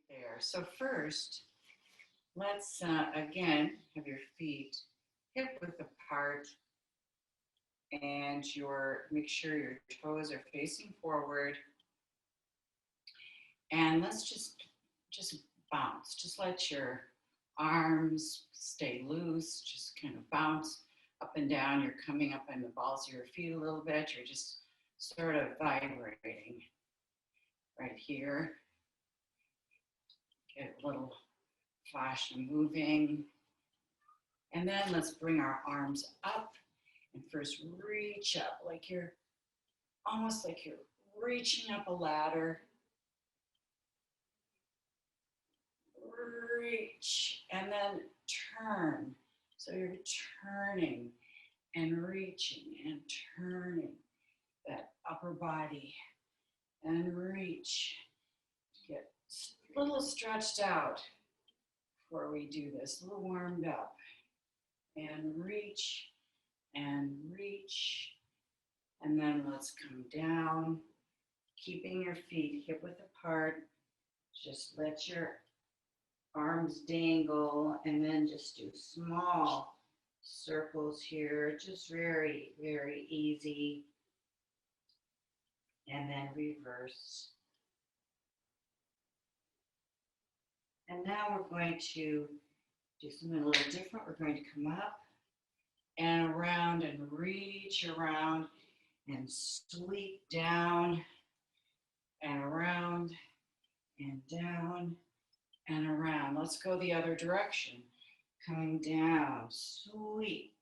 There. So first, let's again have your feet hip width apart, and make sure your toes are facing forward. And let's just bounce. Just let your arms stay loose. Just kind of bounce up and down. You're coming up on the balls of your feet a little bit. You're just sort of vibrating right here. Get a little flash and moving. And then let's bring our arms up and first reach up almost like you're reaching up a ladder. Reach and then turn. So you're turning and reaching and turning that upper body and reach. Get a little stretched out before we do this, a little warmed up. And reach and reach. And then let's come down, keeping your feet hip width apart. Just let your arms dangle and then just do small circles here, just very, very easy. And then reverse. And now we're going to do something a little different. We're going to come up and around and reach around and sweep down and around and down and around. Let's go the other direction. Coming down, sweep,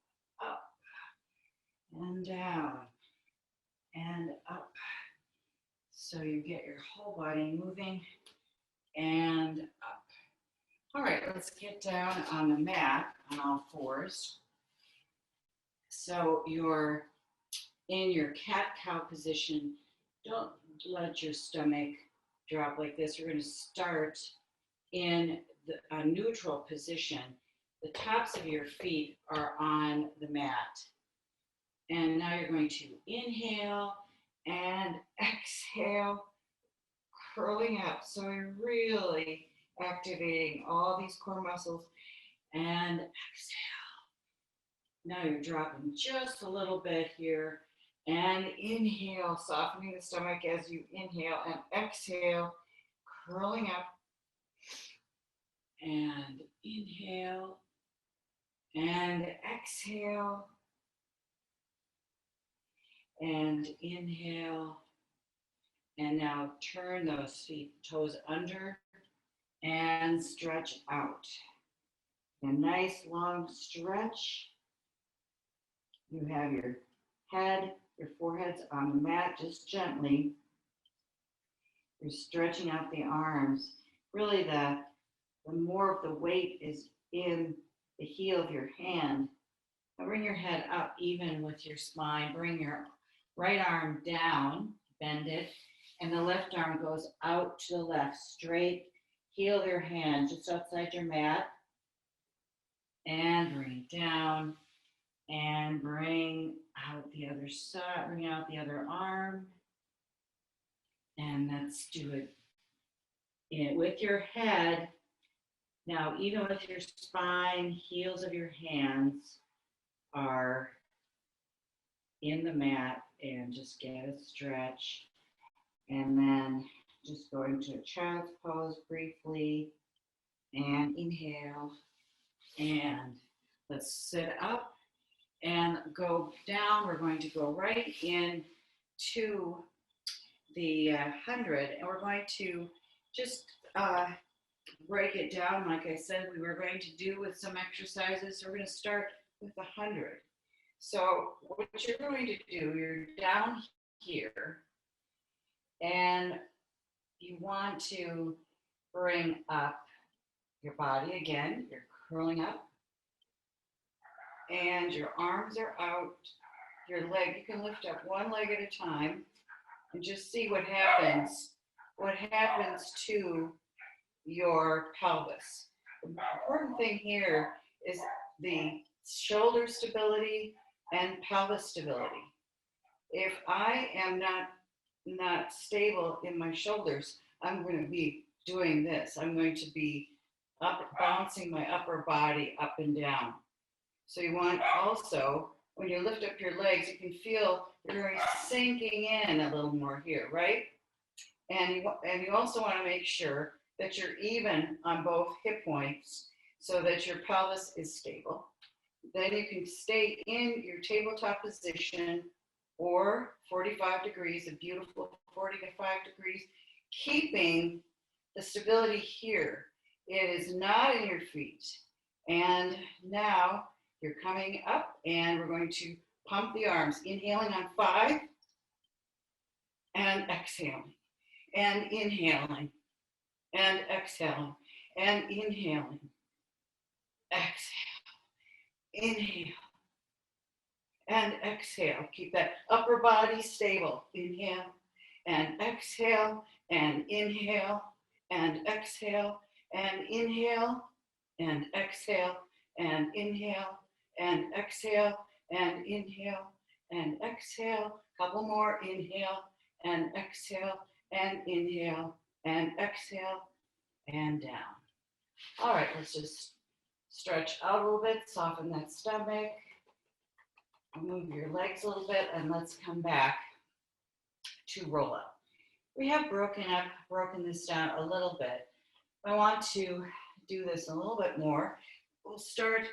up and down and up. So you get your whole body moving and up. All right, let's get down on the mat on all fours. So you're in your cat-cow position. Don't let your stomach drop like this. You're going to start in a neutral position. The tops of your feet are on the mat. And now you're going to inhale and exhale, curling up. So you're really activating all these core muscles. And exhale. Now you're dropping just a little bit here. And inhale, softening the stomach as you inhale, and exhale, curling up. And inhale and exhale and inhale. And now turn those toes under and stretch out. A nice long stretch. You have your foreheads on the mat, just gently. You're stretching out the arms. Really the more of the weight is in the heel of your hand. Now bring your head up even with your spine. Bring your right arm down, bend it, and the left arm goes out to the left, straight. Heel of your hand just outside your mat. And bring it down. And bring out the other side, bring out the other arm. And let's do it with your head. Now, even with your spine, heels of your hands are in the mat, and just get a stretch. And then just going to a child's pose briefly, and inhale. And let's sit up and go down. We're going to go right into the 100, and we're going to just break it down, like I said, we were going to do with some exercises. So we're going to start with 100. So what you're going to do, you're down here, and you want to bring up your body again. You're curling up, and your arms are out. Your leg, you can lift up one leg at a time, and just see what happens. What happens to your pelvis. The important thing here is the shoulder stability and pelvis stability. If I am not stable in my shoulders, I'm going to be doing this. I'm going to be bouncing my upper body up and down. So you want also, when you lift up your legs, you can feel you're sinking in a little more here, right? And you also want to make sure that you're even on both hip points so that your pelvis is stable. Then you can stay in your tabletop position or 45 degrees, a beautiful 45 degrees, keeping the stability here. It is not in your feet. And now you're coming up and we're going to pump the arms, inhaling on 5 and exhaling and inhaling and exhaling and inhaling, exhale, inhale and exhale. Keep that upper body stable. Inhale and exhale and inhale and exhale and inhale and exhale and inhale and exhale and inhale and exhale. Couple more. Inhale and exhale and inhale and exhale and down. All right, let's just stretch out a little bit, soften that stomach, move your legs a little bit, and let's come back to roll up. We have broken this down a little bit. I want to do this a little bit more. We'll start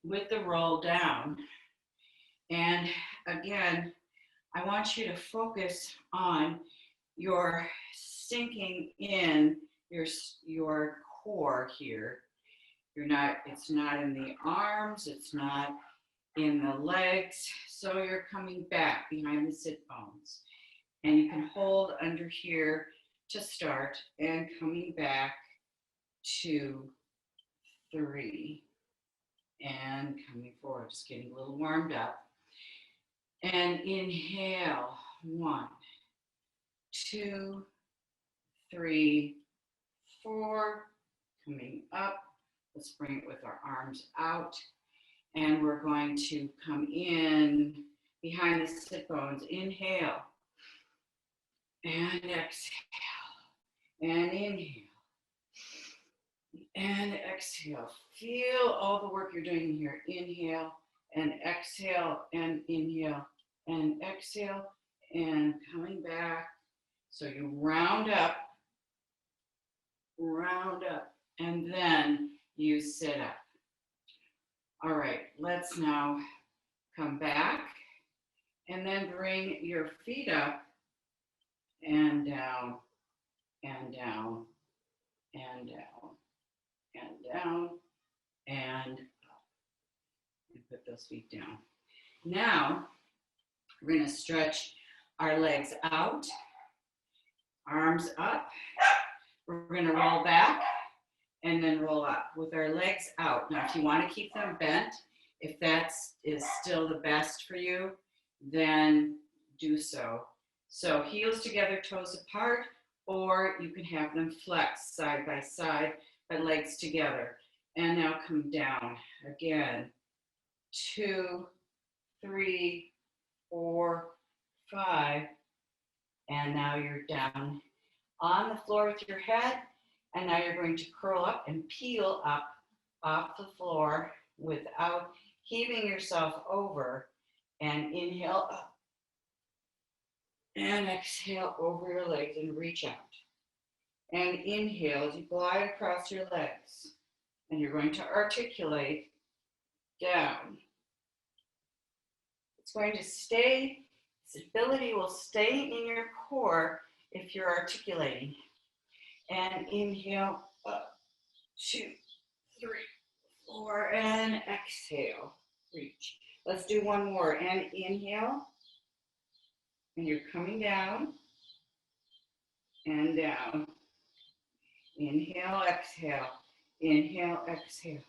with the roll down. And again, I want you to focus on your sinking in your core here. It's not in the arms, it's not in the legs. So you're coming back behind the sit bones. And you can hold under here to start and coming back 2, 3, and coming forward, just getting a little warmed up. And inhale, 1, 2, 3, 4, coming up. Let's bring it with our arms out. And we're going to come in behind the sit bones. Inhale. And exhale. And inhale. And exhale. Feel all the work you're doing here. Inhale and exhale and inhale and exhale and coming back. So you round up, and then you sit up. All right, let's now come back and then bring your feet up and down and down and down and down and up. And put those feet down. Now, we're going to stretch our legs out, arms up. We're going to roll back and then roll up with our legs out. Now, if you want to keep them bent, if that is still the best for you, then do so. So heels together, toes apart, or you can have them flex side by side, but legs together. And now come down again. 2, 3, 4, 5. And now you're down on the floor with your head. And now you're going to curl up and peel up off the floor without heaving yourself over. And inhale up. And exhale over your legs and reach out. And inhale as you glide across your legs. And you're going to articulate down. It's going to stay, stability will stay in your core if you're articulating. And inhale up, 2, 3, 4, and exhale, reach. Let's do one more. And inhale, and you're coming down and down. Inhale, exhale, inhale, exhale,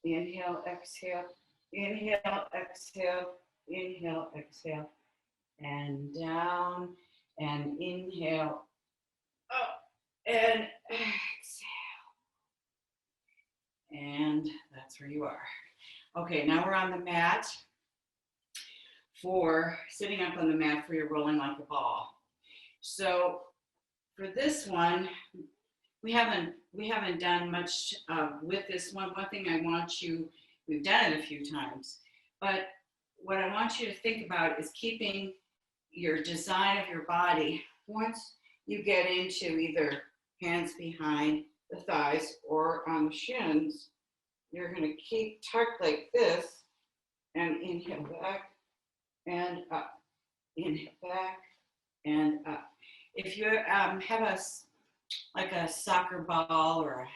inhale, exhale, inhale, exhale, inhale, exhale, and down, and inhale, up, and exhale. And that's where you are. Okay, now we're on the mat for sitting up on the mat for your rolling like a ball. So for this one, we haven't done much with this one. One thing I want you, we've done it a few times, but what I want you to think about is keeping your design of your body. Once you get into either hands behind the thighs or on the shins, you're going to keep tucked like this and inhale back and up, inhale back and up. If you have like a soccer ball or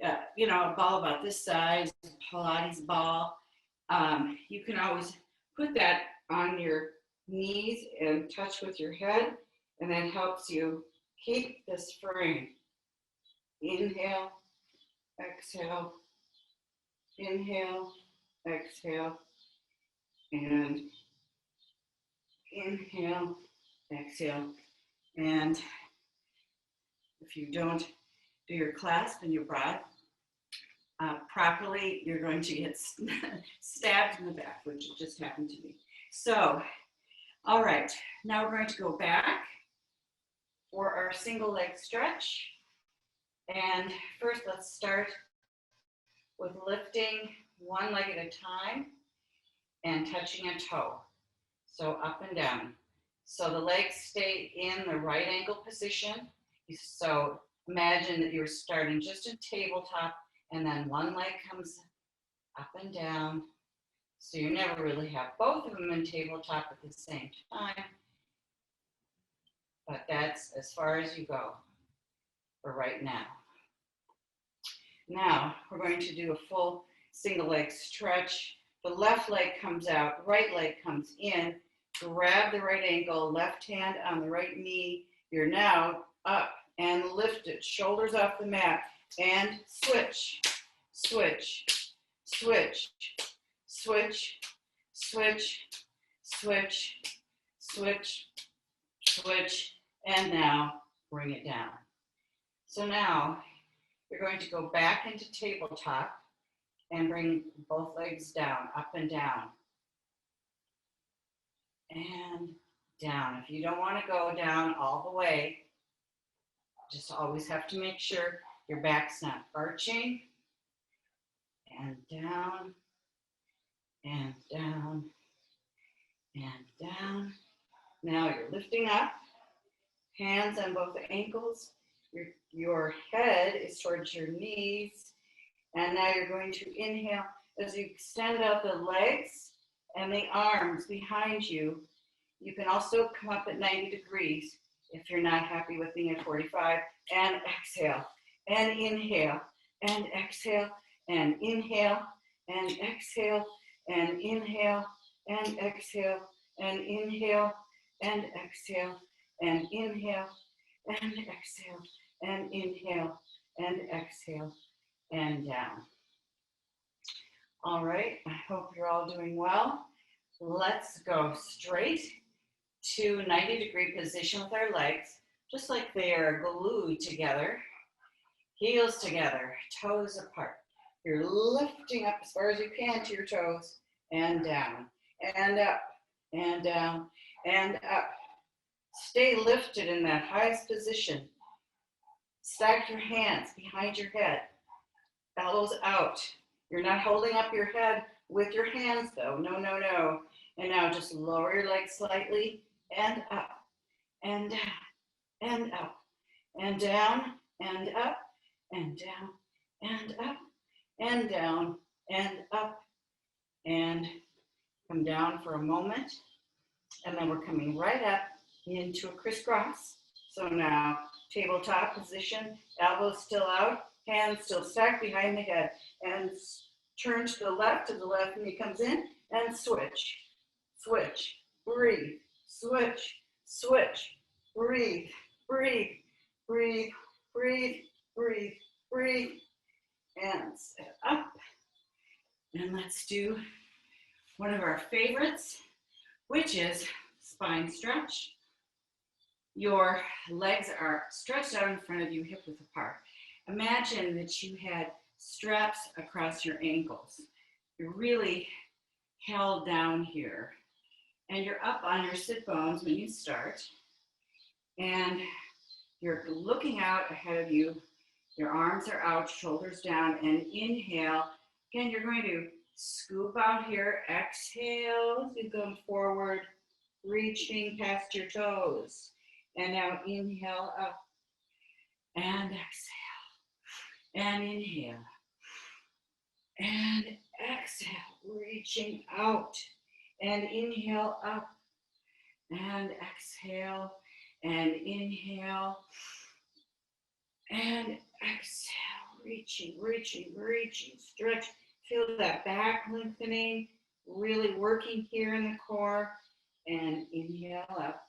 a ball about this size, a Pilates ball, you can always put that on your knees and touch with your head, and that helps you keep this frame. Inhale, exhale, inhale, exhale, and inhale, exhale. And if you don't do your clasp and your broad properly, you're going to get stabbed in the back, which just happened to me. So, all right, now we're going to go back for our single leg stretch. And first, let's start with lifting one leg at a time and touching a toe. So up and down. So the legs stay in the right ankle position. So imagine that you're starting just a tabletop, and then one leg comes up and down. So you never really have both of them in tabletop at the same time. But that's as far as you go for right now. Now we're going to do a full single leg stretch. The left leg comes out, right leg comes in. Grab the right ankle, left hand on the right knee. You're now up and lifted, shoulders off the mat, and switch, switch, switch, switch, switch, switch, switch, switch, and now bring it down. So now you're going to go back into tabletop and bring both legs down, up and down. And down. If you don't want to go down all the way, just always have to make sure your back's not arching. And down, and down, and down. Now you're lifting up, hands on both ankles. Your head is towards your knees. And now you're going to inhale as you extend out the legs and the arms behind you. You can also come up at 90 degrees if you're not happy with being at 45. And exhale, and inhale, and exhale, and inhale, and exhale, and inhale, and exhale, and inhale, and exhale, and inhale, and exhale, and inhale, and exhale, and down. All right, I hope you're all doing well. Let's go straight to 90-degree position with our legs, just like they are glued together, heels together, toes apart. You're lifting up as far as you can to your toes, and down, and up, and down, and up. Stay lifted in that highest position. Stack your hands behind your head, elbows out. You're not holding up your head with your hands though, no, no, no. And now just lower your legs slightly, and up, and down, and up, and down, and up, and down, and up, and down, and up, and come down for a moment. And then we're coming right up into a crisscross. So now tabletop position, elbows still out, hands still stacked behind the head, and turn to the left as the left knee comes in, and switch, switch, breathe, switch, switch, breathe, breathe, breathe, breathe, breathe, breathe, and sit up. And let's do one of our favorites, which is spine stretch. Your legs are stretched out in front of you, hip width apart. Imagine that you had straps across your ankles. You're really held down here. And you're up on your sit bones when you start. And You're looking out ahead of you. Your arms are out, shoulders down, and inhale. Again, you're going to scoop out here. Exhale as you come forward, reaching past your toes. And now inhale up and exhale. And inhale. And exhale, reaching out. And inhale up. And exhale. And inhale. And exhale, reaching, reaching, reaching, stretch. Feel that back lengthening, really working here in the core. And inhale up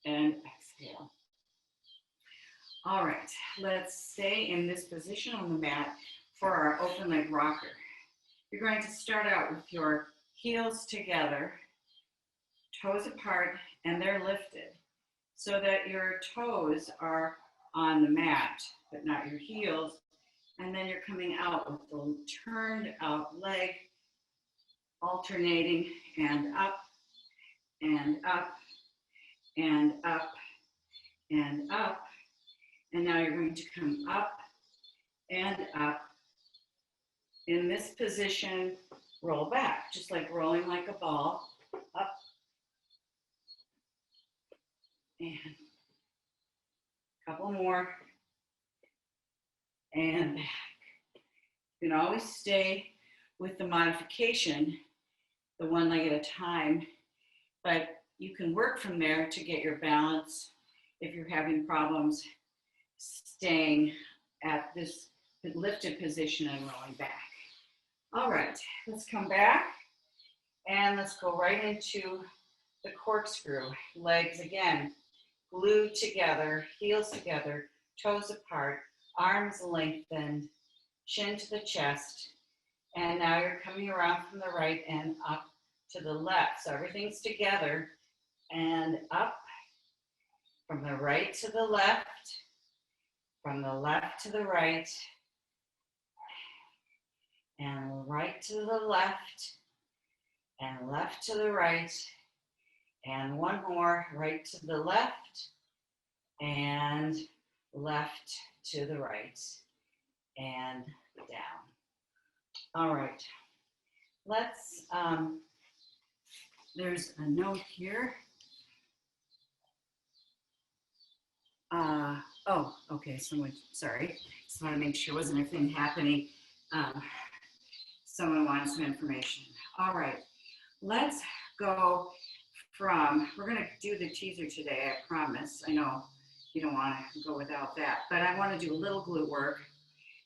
and exhale. All right, let's stay in this position on the mat for our open leg rocker. You're going to start out with your heels together, toes apart, and they're lifted so that your toes are on the mat, but not your heels. And then you're coming out with the turned out leg, alternating and up, and up, and up, and up. And now you're going to come up and up. In this position, roll back, just like rolling like a ball, up, and a couple more, and back. You can always stay with the modification, the one leg at a time, but you can work from there to get your balance if you're having problems staying at this lifted position and rolling back. All right, let's come back and let's go right into the corkscrew. Legs again, glued together, heels together, toes apart, arms lengthened, chin to the chest. And now you're coming around from the right and up to the left. So everything's together and up, from the right to the left, from the left to the right, and right to the left, and left to the right, and one more, right to the left, and left to the right, and down. All right, let's, there's a note here. Oh, okay, someone, sorry. Just want to make sure wasn't anything happening. Someone wants some information. All right, let's go from, we're going to do the teaser today, I promise. I know you don't want to go without that, but I want to do a little glute work.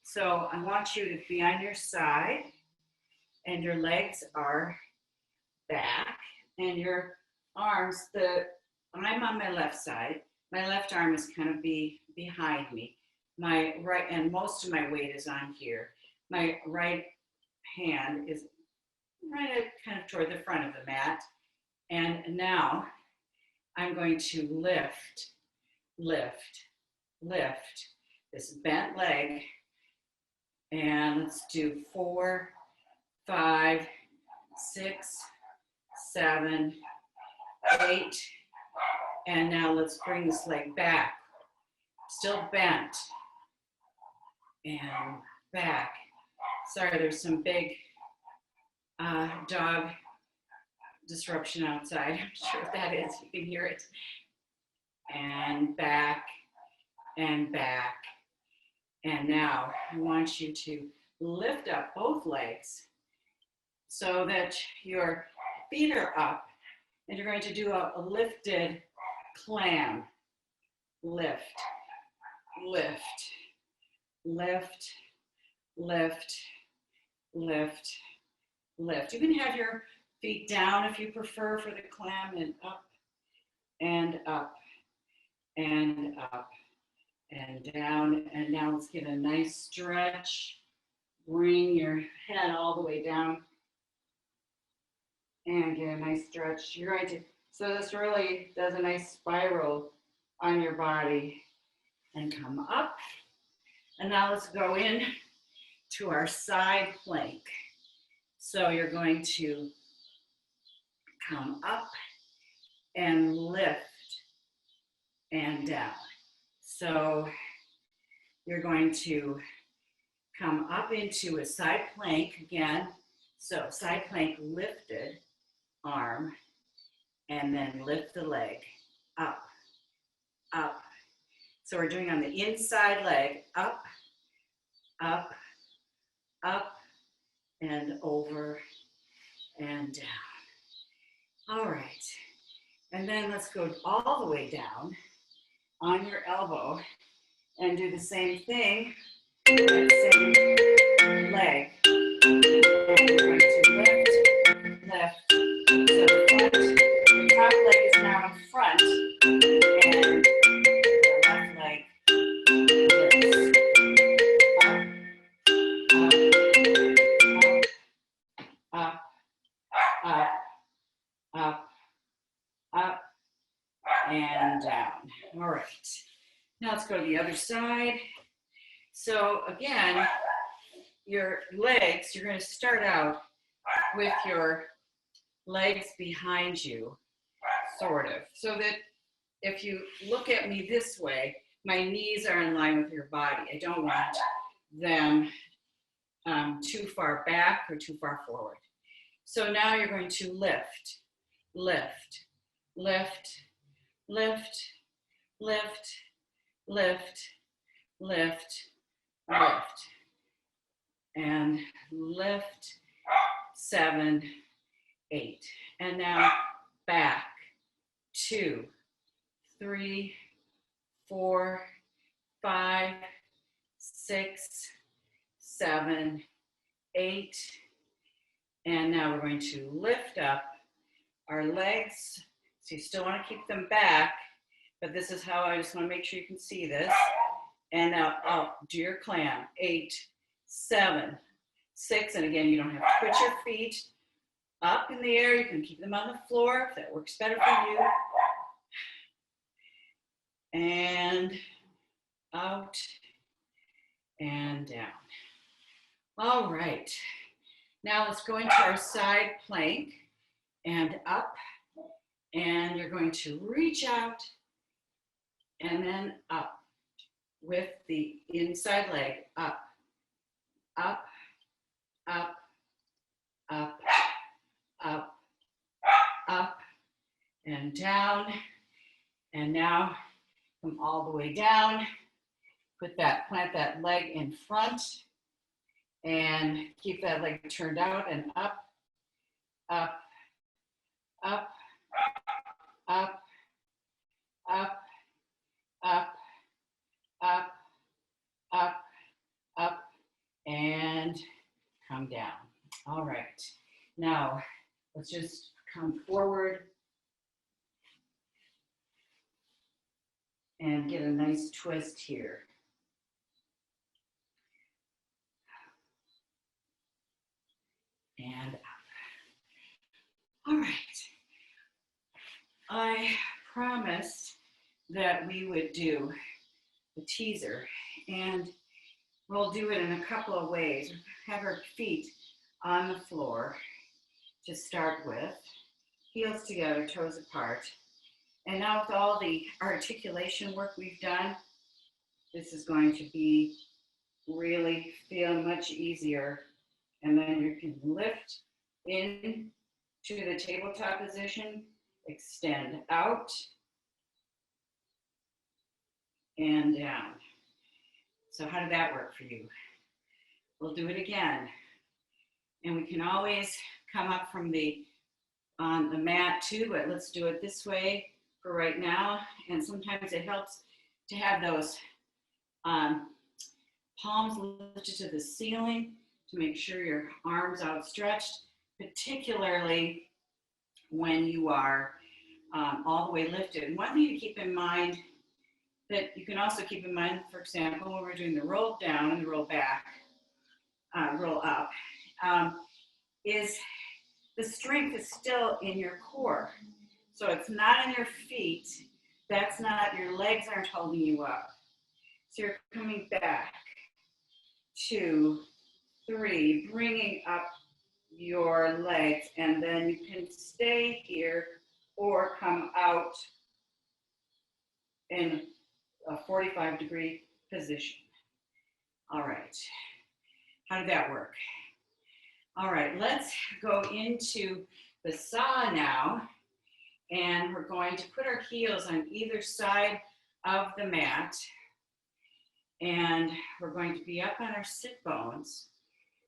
So I want you to be on your side, and your legs are back, and your arms, I'm on my left side. My left arm is kind of behind me. My right, and most of my weight is on here. My right hand is right kind of toward the front of the mat. And now I'm going to lift, lift, lift this bent leg. And let's do 4, 5, 6, 7, 8. And now let's bring this leg back, still bent, and back. Sorry, there's some big dog disruption outside. I'm sure what that is, you can hear it. And back, and back. And now I want you to lift up both legs so that your feet are up, and you're going to do a lifted clam. Lift, lift, lift, lift, lift, lift. You can have your feet down if you prefer for the clam, and up, and up, and up, and down. And now let's get a nice stretch. Bring your head all the way down and get a nice stretch. You're going to, so this really does a nice spiral on your body, and come up. And now let's go in to our side plank. So you're going to come up and lift and down. So you're going to come up into a side plank again. So side plank, lifted arm, and then lift the leg up, up. So we're doing on the inside leg, up, up, up, and over and down. All right. And then let's go all the way down on your elbow and do the same thing, that same leg. And we're going to lift, lift. So the front, the top leg is now in front, and the left leg lifts. Up, up, up, up, up, and down. All right. Now let's go to the other side. So again, your legs, you're going to start out with your legs behind you, sort of, so that if you look at me this way, my knees are in line with your body. I don't want them too far back or too far forward. So now you're going to lift, lift, lift, lift, lift, lift, lift, lift, and lift, 7, 8. And now back, 2, 3, 4, 5, 6, 7, 8. And now we're going to lift up our legs. So you still want to keep them back, but this is how I just want to make sure you can see this. And now up, do your clam. 8, 7, 6. And again, you don't have to put your feet up in the air. You can keep them on the floor if that works better for you. And out and down. All right. Now let's go into our side plank and up. And you're going to reach out and then up with the inside leg. Up, up, up, up, up, up, and down. And now come all the way down. Plant that leg in front and keep that leg turned out and up, up, up, up, up, up, up, up, up, and come down. All right. Now, let's just come forward and get a nice twist here. And up. All right. I promised that we would do the teaser, and we'll do it in a couple of ways. Have our feet on the floor to start with, heels together, toes apart. And now with all the articulation work we've done, this is going to be really feel much easier. And then you can lift in to the tabletop position, extend out and down. So how did that work for you? We'll do it again. And we can always come up from on the mat too, but let's do it this way for right now. And sometimes it helps to have those palms lifted to the ceiling to make sure your arms outstretched, particularly when you are all the way lifted. And one thing to keep in mind that you can also keep in mind, for example, when we're doing the roll down and the roll back, roll up, is the strength is still in your core. So it's not in your feet. That's not, your legs aren't holding you up. So you're coming back, 2, 3, bringing up your legs, and then you can stay here or come out and a 45-degree position. All right. How did that work? All right, let's go into the saw now, and we're going to put our heels on either side of the mat, and we're going to be up on our sit bones,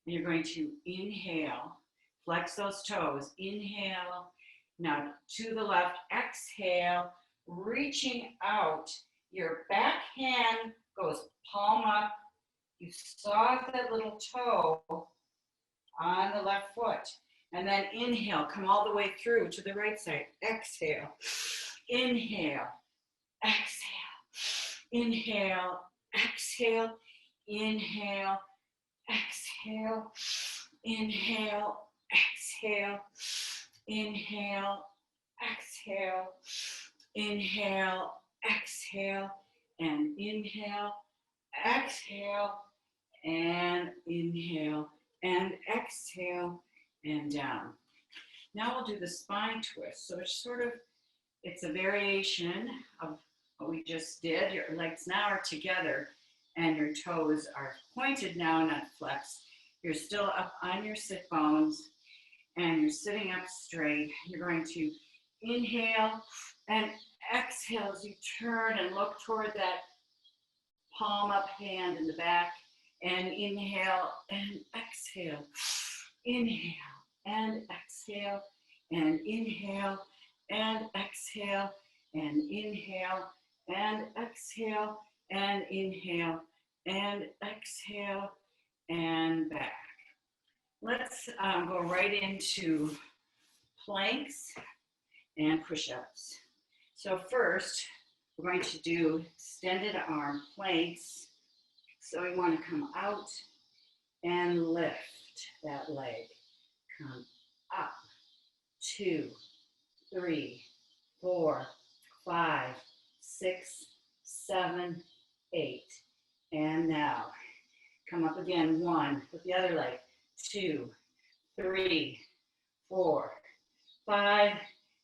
and you're going to inhale, flex those toes, inhale, now to the left, exhale, reaching out, your back hand goes palm up, you saw that little toe on the left foot, and then inhale, come all the way through to the right side, exhale, inhale, exhale, inhale, exhale, inhale, exhale, inhale, exhale, inhale, exhale, inhale, exhale, and inhale, exhale, and inhale, and exhale, and down. Now we'll do the spine twist. So it's a variation of what we just did. Your legs now are together and your toes are pointed now, not flexed. You're still up on your sit bones and you're sitting up straight. You're going to inhale and exhale as you turn and look toward that palm up hand in the back, and inhale and exhale, inhale and exhale, and inhale and exhale, and inhale and exhale, and inhale and exhale, and back. Let's go right into planks and push-ups. So first, we're going to do extended arm planks. So we want to come out and lift that leg. Come up, 2, 3, 4, 5, 6, 7, 8. And now, come up again, 1, with the other leg, 2, 3, 4, 5,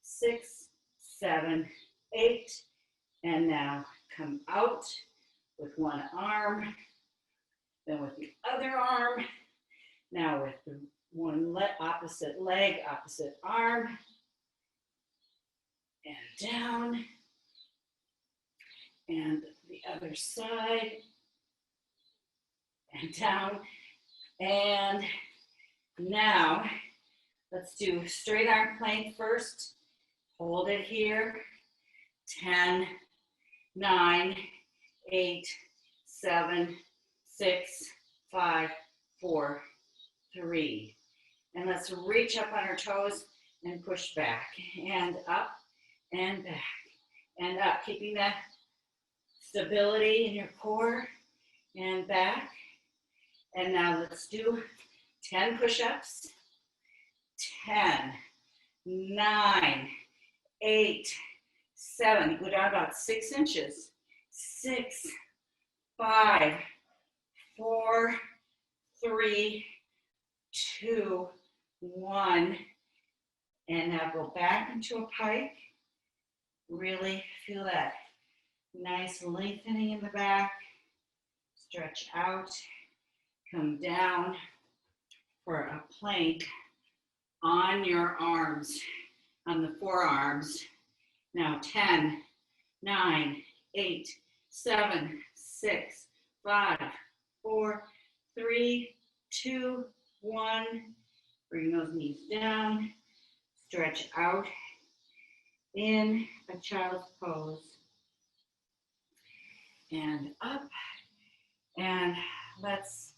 6, 7, 8. And now come out with one arm, then with the other arm, now with the one opposite leg, opposite arm, and down, and the other side, and down, and now let's do straight arm plank first. Hold it here, 10, 9, 8, 7, 6, 5, 4, 3. And let's reach up on our toes and push back, and up and back and up, keeping that stability in your core, and back. And now let's do 10 push-ups. 10, 9, 8, 7, go down about 6 inches. 6, 5, 4, 3, 2, 1. And now go back into a pike. Really feel that nice lengthening in the back. Stretch out. Come down for a plank on your arms, on the forearms. Now 10, 9, 8, 7, 6, 5, 4, 3, 2, 1. Bring those knees down. Stretch out in a child's pose. And up. And let's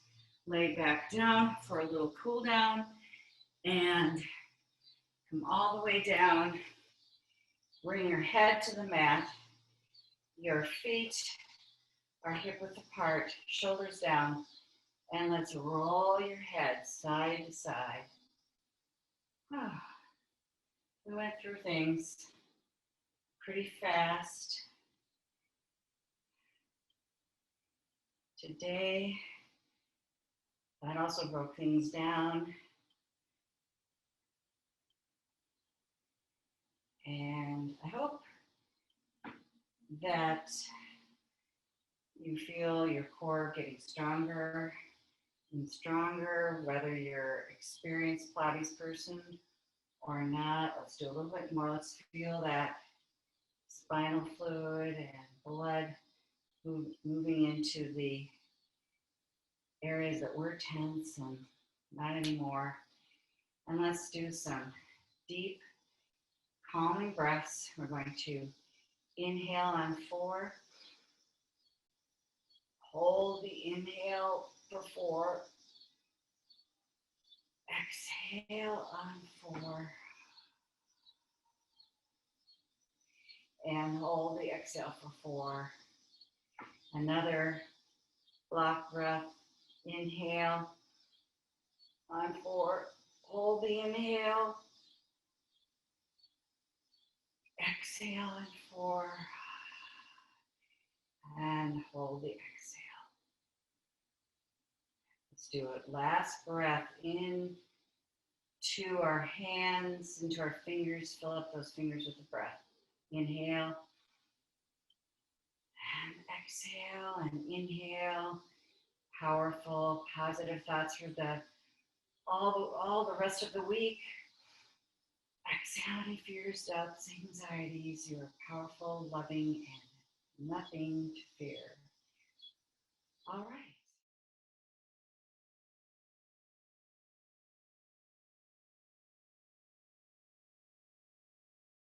lay back down for a little cool down. And come all the way down. Bring your head to the mat. Your feet are hip width apart, shoulders down. And let's roll your head side to side. We went through things pretty fast. Today, that also broke things down. And I hope that you feel your core getting stronger and stronger, whether you're an experienced Pilates person or not. Let's do a little bit more. Let's feel that spinal fluid and blood moving into the areas that were tense and not anymore. And let's do some deep, calming breaths. We're going to inhale on 4. Hold the inhale for 4. Exhale on 4. And hold the exhale for 4. Another block breath. Inhale on 4. Hold the inhale. Exhale on 4. And hold the exhale. Let's do it. Last breath in to our hands, into our fingers. Fill up those fingers with the breath. Inhale. And exhale and inhale. Powerful, positive thoughts for all the rest of the week. Exhale any fears, doubts, anxieties. You are powerful, loving, and nothing to fear. All right.